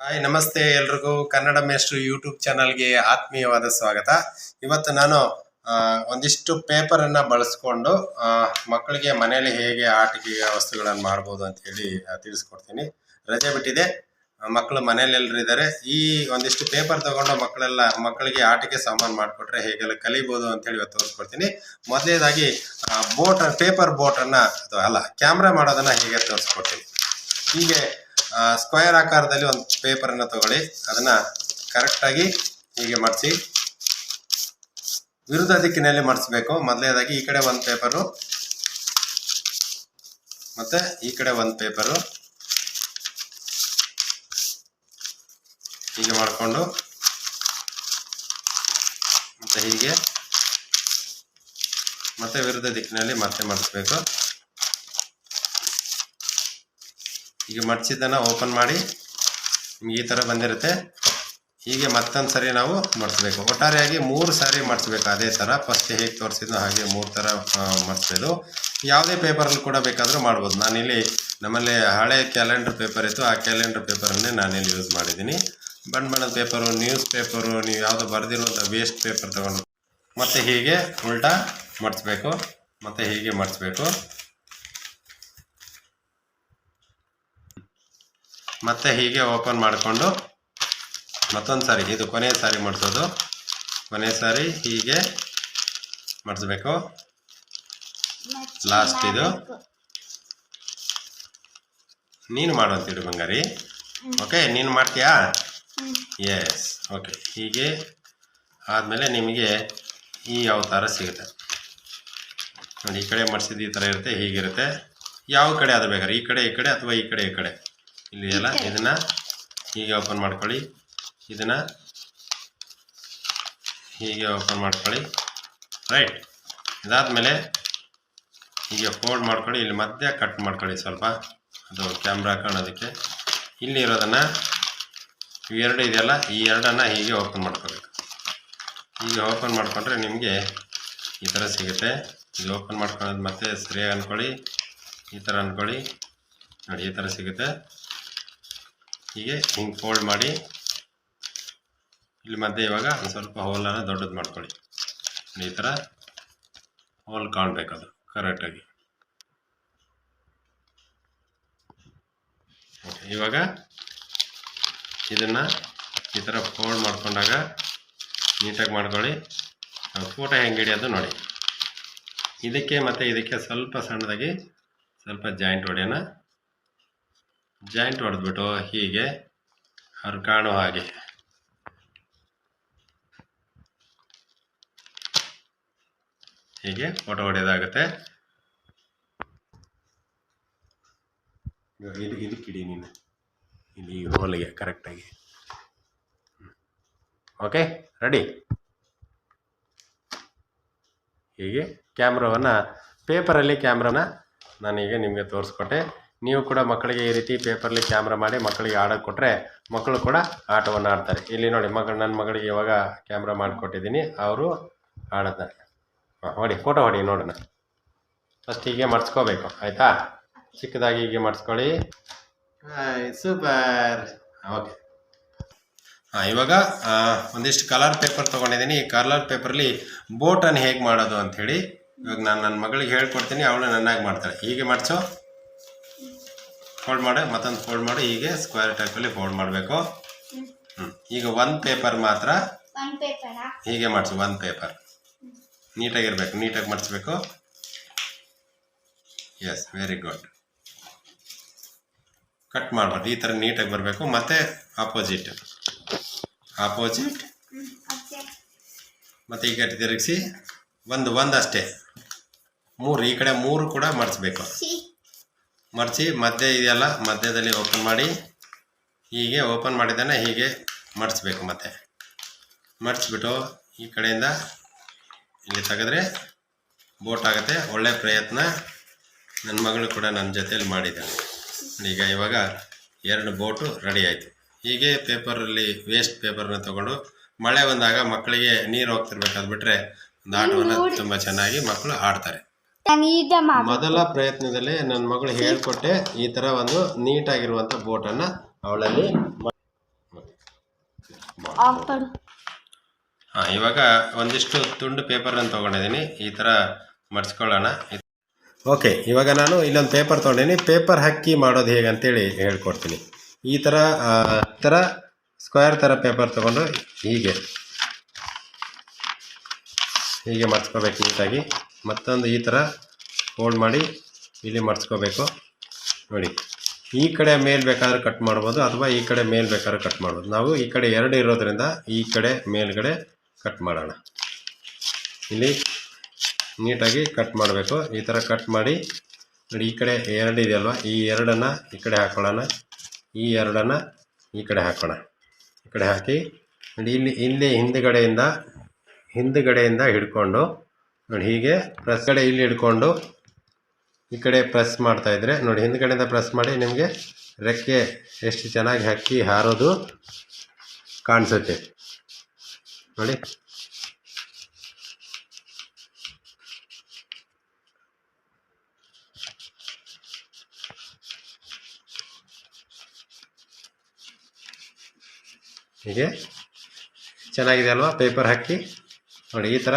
Hi ನಮಸ್ತೆ ಎಲ್ರಿಗೂ ಕನ್ನಡ ಮೇಷ್ಟ್ರು ಯೂಟ್ಯೂಬ್ ಚಾನಲ್ಗೆ ಆತ್ಮೀಯವಾದ ಸ್ವಾಗತ. ಇವತ್ತು ನಾನು ಒಂದಿಷ್ಟು ಪೇಪರನ್ನು ಬಳಸ್ಕೊಂಡು ಮಕ್ಕಳಿಗೆ ಮನೆಯಲ್ಲಿ ಹೇಗೆ ಆಟಿಕೆ ವಸ್ತುಗಳನ್ನು ಮಾಡ್ಬೋದು ಅಂತ ಹೇಳಿ ತಿಳಿಸ್ಕೊಡ್ತೀನಿ. ರಜೆ ಬಿಟ್ಟಿದೆ, ಮಕ್ಕಳು ಮನೇಲಿ ಎಲ್ಲರೂ ಇದ್ದಾರೆ. ಈ ಒಂದಿಷ್ಟು ಪೇಪರ್ ತಗೊಂಡು ಮಕ್ಕಳಿಗೆ ಆಟಿಕೆ ಸಾಮಾನು ಮಾಡಿಕೊಟ್ರೆ ಹೇಗೆಲ್ಲ ಕಲಿಬೋದು ಅಂತೇಳಿ ಇವತ್ತು ತೋರಿಸ್ಕೊಡ್ತೀನಿ. ಮೊದಲನೇದಾಗಿ ಪೇಪರ್ ಬೋಟನ್ನು ಕ್ಯಾಮ್ರಾ ಮಾಡೋದನ್ನು ಹೇಗೆ ತೋರಿಸ್ಕೊಡ್ತೀನಿ. ಹೀಗೆ ಸ್ಕ್ವೇರ್ ಆಕಾರದಲ್ಲಿ ಒಂದು ಪೇಪರನ್ನು ತಗೊಳ್ಳಿ, ಅದನ್ನು ಕರೆಕ್ಟಾಗಿ ಹೀಗೆ ಮಡಿಸಿ ವಿರುದ್ಧ ದಿಕ್ಕಿನಲ್ಲಿ ಮಡಿಸ್ಬೇಕು. ಮೊದಲನೇದಾಗಿ ಈ ಕಡೆ ಒಂದು ಪೇಪರು ಮತ್ತು ಈ ಕಡೆ ಒಂದು ಪೇಪರು ಹೀಗೆ ಮಾಡಿಕೊಂಡು ಮತ್ತು ಹೀಗೆ ಮತ್ತೆ ವಿರುದ್ಧ ದಿಕ್ಕಿನಲ್ಲಿ ಮತ್ತೆ ಮಡಿಸ್ಬೇಕು. ಹೀಗೆ ಮಡಿಸಿದ್ದನ್ನು ಓಪನ್ ಮಾಡಿ ನಿಮ್ಗೆ ಈ ಥರ ಬಂದಿರುತ್ತೆ. ಹೀಗೆ ಮತ್ತೊಂದು ಸರಿ ನಾವು ಮಡಿಸ್ಬೇಕು. ಒಟ್ಟಾರೆಯಾಗಿ 3 ಸಾರಿ ಮಡಿಸ್ಬೇಕು. ಅದೇ ಥರ ಫಸ್ಟ್ ಹೇಗೆ ತೋರಿಸಿದ್ನೋ ಹಾಗೆ 3 ಥರ ಮಡಿಸ್ಬೋದು. ಯಾವುದೇ ಪೇಪರಲ್ಲಿ ಕೂಡ ಬೇಕಾದರೂ ಮಾಡ್ಬೋದು. ನಾನಿಲ್ಲಿ ನಮ್ಮಲ್ಲಿ ಹಳೆ ಕ್ಯಾಲೆಂಡರ್ ಪೇಪರ್ ಇತ್ತು, ಆ ಕ್ಯಾಲೆಂಡರ್ ಪೇಪರನ್ನೇ ನಾನಿಲ್ಲಿ ಯೂಸ್ ಮಾಡಿದ್ದೀನಿ. ಬಣ್ಣದ ಪೇಪರು, ನ್ಯೂಸ್ ಪೇಪರು, ನೀವು ಯಾವುದೋ ಬರೆದಿರುವಂಥ ವೇಸ್ಟ್ ಪೇಪರ್ ತೊಗೊಂಡು ಮತ್ತು ಹೀಗೆ ಉಲ್ಟಾ ಮಡಿಸ್ಬೇಕು. ಮತ್ತು ಹೀಗೆ ಮಡಿಸ್ಬೇಕು. ಮತ್ತೆ ಹೀಗೆ ಓಪನ್ ಮಾಡಿಕೊಂಡು ಮತ್ತೊಂದು ಸಾರಿ, ಇದು ಕೊನೆಯ ಸಾರಿ ಮಾಡಿಸೋದು, ಕೊನೆಯ ಸಾರಿ ಹೀಗೆ ಮಾಡಿಸ್ಬೇಕು. ಲಾಸ್ಟ್ ಇದು ನೀನು ಮಾಡುವಂತೀರಿ ಬಂಗಾರಿ. ಓಕೆ, ನೀನು ಮಾಡ್ತೀಯಾ? Yes, okay. ಹೀಗೆ ಆದಮೇಲೆ ನಿಮಗೆ ಈ ಅವತಾರ ಸಿಗುತ್ತೆ ನೋಡಿ. ಈ ಕಡೆ ಮಾಡಿಸಿದ್ದು ಈ ಥರ ಇರುತ್ತೆ, ಹೀಗಿರುತ್ತೆ. ಯಾವ ಕಡೆ ಅದು ಬೇಕಾದ್ರೆ ಈ ಕಡೆ ಅಥವಾ ಈ ಕಡೆ ಇಲ್ಲಿ ಎಲ್ಲ ಇದನ್ನು ಹೀಗೆ ಓಪನ್ ಮಾಡ್ಕೊಳ್ಳಿ, ಇದನ್ನು ಹೀಗೆ ಓಪನ್ ಮಾಡ್ಕೊಳ್ಳಿ. ರೈಟ್, ಇದಾದಮೇಲೆ ಹೀಗೆ ಫೋಲ್ಡ್ ಮಾಡ್ಕೊಳ್ಳಿ. ಇಲ್ಲಿ ಮಧ್ಯೆ ಕಟ್ ಮಾಡ್ಕೊಳ್ಳಿ ಸ್ವಲ್ಪ, ಅದು ಕ್ಯಾಮ್ರಾ ಕಾಣೋದಕ್ಕೆ. ಇಲ್ಲಿ ಇರೋದನ್ನು ಇವೆರಡು ಇದೆಯಲ್ಲ, ಈ ಎರಡನ್ನು ಹೀಗೆ ಓಪನ್ ಮಾಡ್ಕೋಬೇಕು. ಹೀಗೆ ಓಪನ್ ಮಾಡಿಕೊಂಡ್ರೆ ನಿಮಗೆ ಈ ಥರ ಸಿಗುತ್ತೆ. ಇಲ್ಲಿ ಓಪನ್ ಮಾಡ್ಕೊಳ್ಳೋದು ಮತ್ತೆ ಸರಿಯಾಗಿ ಅಂದ್ಕೊಳ್ಳಿ, ಈ ಥರ ಅಂದ್ಕೊಳ್ಳಿ ನೋಡಿ, ಈ ಥರ ಸಿಗುತ್ತೆ. ಹೀಗೆ ಹಿಂಗೆ ಫೋಲ್ಡ್ ಮಾಡಿ ಇಲ್ಲಿ ಮಧ್ಯೆ ಇವಾಗ ಒಂದು ಸ್ವಲ್ಪ ಹೋಲನ್ನು ದೊಡ್ಡದು ಮಾಡ್ಕೊಳ್ಳಿ. ಈ ಥರ ಹೋಲ್ ಕಾಣಬೇಕು, ಅದು ಕರೆಕ್ಟಾಗಿ. ಓಕೆ, ಇವಾಗ ಇದನ್ನು ಈ ಥರ ಫೋಲ್ಡ್ ಮಾಡ್ಕೊಂಡಾಗ ನೀಟಾಗಿ ಮಾಡ್ಕೊಳ್ಳಿ. ಫೋಟೋ ಹೆಂಗೆ ಹಿಡಿಯೋದು ನೋಡಿ. ಇದಕ್ಕೆ ಮತ್ತು ಇದಕ್ಕೆ ಸ್ವಲ್ಪ ಸಣ್ಣದಾಗಿ ಸ್ವಲ್ಪ ಜಾಯಿಂಟ್ ಹೊಡೆಯೋಣ. ಜಾಯಿಂಟ್ ಹೊಡೆದ್ಬಿಟ್ಟು ಹೀಗೆ ಅವ್ರು ಕಾಣೋ ಹಾಗೆ ಹೀಗೆ ಫೋಟೋ ಹೊಡೆಯೋದಾಗುತ್ತೆ. ಇದಕ್ಕಿಡಿ ನೀನು ಇಲ್ಲಿ ಹೋಲಿಗೆ ಕರೆಕ್ಟಾಗಿ. Okay, ready. ಹೀಗೆ ಪೇಪರಲ್ಲಿ ಕ್ಯಾಮ್ರಾನ ನಾನೀಗ ನಿಮಗೆ ತೋರಿಸ್ಕೊಟ್ಟೆ. ನೀವು ಕೂಡ ಮಕ್ಕಳಿಗೆ ಈ ರೀತಿ ಪೇಪರಲ್ಲಿ ಕ್ಯಾಮ್ರಾ ಮಾಡಿ ಮಕ್ಕಳಿಗೆ ಆಡೋಕ್ಕೆ ಕೊಟ್ಟರೆ ಮಕ್ಕಳು ಕೂಡ ಆಟವನ್ನು ಆಡ್ತಾರೆ. ಇಲ್ಲಿ ನೋಡಿ, ನನ್ನ ಮಗಳಿಗೆ ಇವಾಗ ಕ್ಯಾಮ್ರಾ ಮಾಡಿಕೊಟ್ಟಿದ್ದೀನಿ, ಅವರು ಆಡುತ್ತಾರೆ. ಹೊಡಿ, ಫೋಟೋ ಹೊಡಿ ನೋಡೋಣ. ಫಸ್ಟ್ ಹೀಗೆ ಮಡ್ಸ್ಕೋಬೇಕು, ಆಯಿತಾ? ಚಿಕ್ಕದಾಗಿ ಹೀಗೆ ಮಡ್ಸ್ಕೊಳ್ಳಿ. ಸೂಪರ್. ಓಕೆ, ಇವಾಗ ಒಂದಿಷ್ಟು ಕಲರ್ ಪೇಪರ್ ತೊಗೊಂಡಿದ್ದೀನಿ. ಈ ಕಲರ್ ಪೇಪರಲ್ಲಿ ಬೋಟನ್ನು ಹೇಗೆ ಮಾಡೋದು ಅಂಥೇಳಿ ಇವಾಗ ನಾನು ನನ್ನ ಮಗಳಿಗೆ ಹೇಳ್ಕೊಡ್ತೀನಿ, ಅವಳು ನನ್ನಾಗಿ ಮಾಡ್ತಾಳೆ. ಹೀಗೆ ಮಡ್ಸೋ, ಫೋಲ್ಡ್ ಮಾಡಿ, ಮತ್ತೊಂದು ಫೋಲ್ಡ್ ಮಾಡಿ, ಹೀಗೆ ಸ್ಕ್ವೇರ್ ಟೈಪಲ್ಲಿ ಫೋಲ್ಡ್ ಮಾಡಬೇಕು. ಈಗ ಒಂದು ಪೇಪರ್ ಮಾತ್ರ ಹೀಗೆ ಮಾಡಿಸು. ಒಂದು ಪೇಪರ್ ನೀಟಾಗಿರ್ಬೇಕು, ನೀಟಾಗಿ ಮಾಡಿಸ್ಬೇಕು. S, very good. ಕಟ್ ಮಾಡಬಾರ್ದು, ಈ ಥರ ನೀಟಾಗಿ ಬರಬೇಕು. ಮತ್ತು ಆಪೋಸಿಟ್ ಮತ್ತು ಈಗ ತಿರುಗಿಸಿ ಒಂದು ಅಷ್ಟೇ, 3 ಈ ಕಡೆ 3 ಕೂಡ ಮಾಡಿಸ್ಬೇಕು. ಮಡಿಸಿ ಮಧ್ಯೆ ಇದೆಯಲ್ಲ, ಮಧ್ಯದಲ್ಲಿ ಓಪನ್ ಮಾಡಿ ಹೀಗೆ ಓಪನ್ ಮಾಡಿದ್ದಾನೆ ಹೀಗೆ ಮಡಿಸ್ಬೇಕು. ಮತ್ತೆ ಮಡಿಸ್ಬಿಟ್ಟು ಈ ಕಡೆಯಿಂದ ಇಲ್ಲಿ ತೆಗೆದ್ರೆ ಬೋಟ್ ಆಗುತ್ತೆ. ಒಳ್ಳೆಯ ಪ್ರಯತ್ನ. ನನ್ನ ಮಗಳು ಕೂಡ ನನ್ನ ಜೊತೆಯಲ್ಲಿ ಮಾಡಿದ್ದಾಳೆ. ಈಗ ಇವಾಗ 2 ಬೋಟು ರೆಡಿ ಆಯಿತು. ಹೀಗೆ ಪೇಪರಲ್ಲಿ ವೇಸ್ಟ್ ಪೇಪರ್ನ ತೊಗೊಂಡು ಮಳೆ ಬಂದಾಗ ಮಕ್ಕಳಿಗೆ ನೀರು ಹೋಗ್ತಿರ್ಬೇಕಾದ್ ಬಿಟ್ಟರೆ ಒಂದು ಆಟವನ್ನು ತುಂಬ ಚೆನ್ನಾಗಿ ಮಕ್ಕಳು ಆಡ್ತಾರೆ. ಮೊದಲ ಪ್ರಯತ್ನದಲ್ಲಿ ನನ್ನ ಮಗಳು ಹೇಳ್ಕೊಟ್ಟೆ ಈ ಥರ ಒಂದು ನೀಟಾಗಿರುವಂಥ ಬೋಟನ್ನು ಅವಳಲ್ಲಿ ಹಾಂ, ಇವಾಗ ಒಂದಿಷ್ಟು ತುಂಡು ಪೇಪರನ್ನು ತೊಗೊಂಡಿದ್ದೀನಿ. ಈ ಥರ ಮಡ್ಚ್ಕೊಳ್ಳೋಣ. ಓಕೆ, ಇವಾಗ ನಾನು ಇಲ್ಲೊಂದು ಪೇಪರ್ ತೊಗೊಂಡಿನಿ. ಪೇಪರ್ ಹಾಕಿ ಮಾಡೋದು ಹೇಗೆ ಅಂತೇಳಿ ಹೇಳ್ಕೊಡ್ತೀನಿ. ಈ ಥರ ಸ್ಕ್ವೇರ್ ಥರ ಪೇಪರ್ ತೊಗೊಂಡು ಹೀಗೆ ಮಡ್ಚ್ಕೋಬೇಕು ನೀಟಾಗಿ. ಮತ್ತೊಂದು ಈ ಥರ ಫೋಲ್ಡ್ ಮಾಡಿ ಇಲ್ಲಿ ಮಡ್ಚ್ಕೋಬೇಕು. ನೋಡಿ, ಈ ಕಡೆ ಮೇಲೆ ಬೇಕಾದ್ರೆ ಕಟ್ ಮಾಡ್ಬೋದು, ಅಥವಾ ಈ ಕಡೆ ಮೇಲೆ ಬೇಕಾದ್ರೆ ಕಟ್ ಮಾಡ್ಬೋದು. ನಾವು ಈ ಕಡೆ 2 ಇರೋದ್ರಿಂದ ಈ ಕಡೆ ಮೇಲ್ಗಡೆ ಕಟ್ ಮಾಡೋಣ. ಇಲ್ಲಿ ನೀಟಾಗಿ ಕಟ್ ಮಾಡಬೇಕು. ಈ ಥರ ಕಟ್ ಮಾಡಿ ನೋಡಿ, ಈ ಕಡೆ 2 ಇದೆಯಲ್ವ, ಈ 2ಅನ್ನು ಈ ಕಡೆ ಹಾಕೊಳ್ಳೋಣ, ಈ 2ಅನ್ನು ಈ ಕಡೆ ಹಾಕೋಣ. ಈ ಕಡೆ ಹಾಕಿ ನೋಡಿ, ಇಲ್ಲಿ ಹಿಂದುಗಡೆಯಿಂದ ಹಿಡ್ಕೊಂಡು ನೋಡಿ, ಹೀಗೆ ಪ್ರೆಸ್ ಕಡೆ ಇಲ್ಲಿ ಹಿಡ್ಕೊಂಡು ಈ ಕಡೆ ಪ್ರೆಸ್ ಮಾಡ್ತಾಯಿದ್ರೆ ನೋಡಿ, ಹಿಂದುಗಡೆಯಿಂದ ಪ್ರೆಸ್ ಮಾಡಿ ನಿಮಗೆ ರೆಕ್ಕೆ ಎಷ್ಟು ಚೆನ್ನಾಗಿ ಹಕ್ಕಿ ಹಾರೋದು ಕಾಣಿಸುತ್ತೆ ನೋಡಿ. ಹೀಗೆ ಚೆನ್ನಾಗಿದೆ ಅಲ್ವಾ ಪೇಪರ್ ಹಾಕಿ ನೋಡಿ. ಈ ಥರ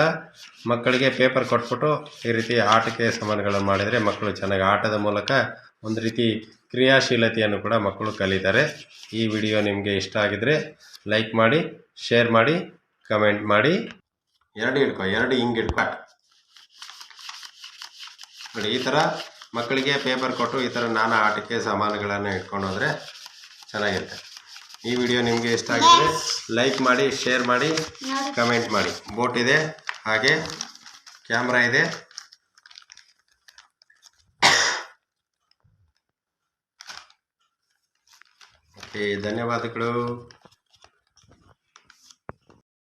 ಮಕ್ಕಳಿಗೆ ಪೇಪರ್ ಕೊಟ್ಬಿಟ್ಟು ಈ ರೀತಿ ಆಟಕ್ಕೆ ಸಾಮಾನುಗಳನ್ನು ಮಾಡಿದರೆ ಮಕ್ಕಳು ಚೆನ್ನಾಗಿ ಆಟದ ಮೂಲಕ ಒಂದು ರೀತಿ ಕ್ರಿಯಾಶೀಲತೆಯನ್ನು ಕೂಡ ಮಕ್ಕಳು ಕಲಿತಾರೆ. ಈ ವಿಡಿಯೋ ನಿಮಗೆ ಇಷ್ಟ ಆಗಿದರೆ ಲೈಕ್ ಮಾಡಿ, ಶೇರ್ ಮಾಡಿ, ಕಮೆಂಟ್ ಮಾಡಿ. 2 ಹಿಂಗೆ ಹಿಡ್ಕೊ ನೋಡಿ. ಈ ಥರ ಮಕ್ಕಳಿಗೆ ಪೇಪರ್ ಕೊಟ್ಟು ಈ ಥರ ನಾನಾ ಆಟಕ್ಕೆ ಸಾಮಾನುಗಳನ್ನು ಇಟ್ಕೊಂಡು ಹೋದರೆ ಚೆನ್ನಾಗಿರುತ್ತೆ. ಈ ವಿಡಿಯೋ ನಿಮಗೆ ಇಷ್ಟ ಆಗಿದ್ರೆ ಲೈಕ್ ಮಾಡಿ, ಶೇರ್ ಮಾಡಿ, ಕಮೆಂಟ್ ಮಾಡಿ. ಬೋಟ್ ಇದೆ, ಹಾಗೆ ಕ್ಯಾಮ್ರಾ ಇದೆ. ಓಕೆ, ಧನ್ಯವಾದಗಳು.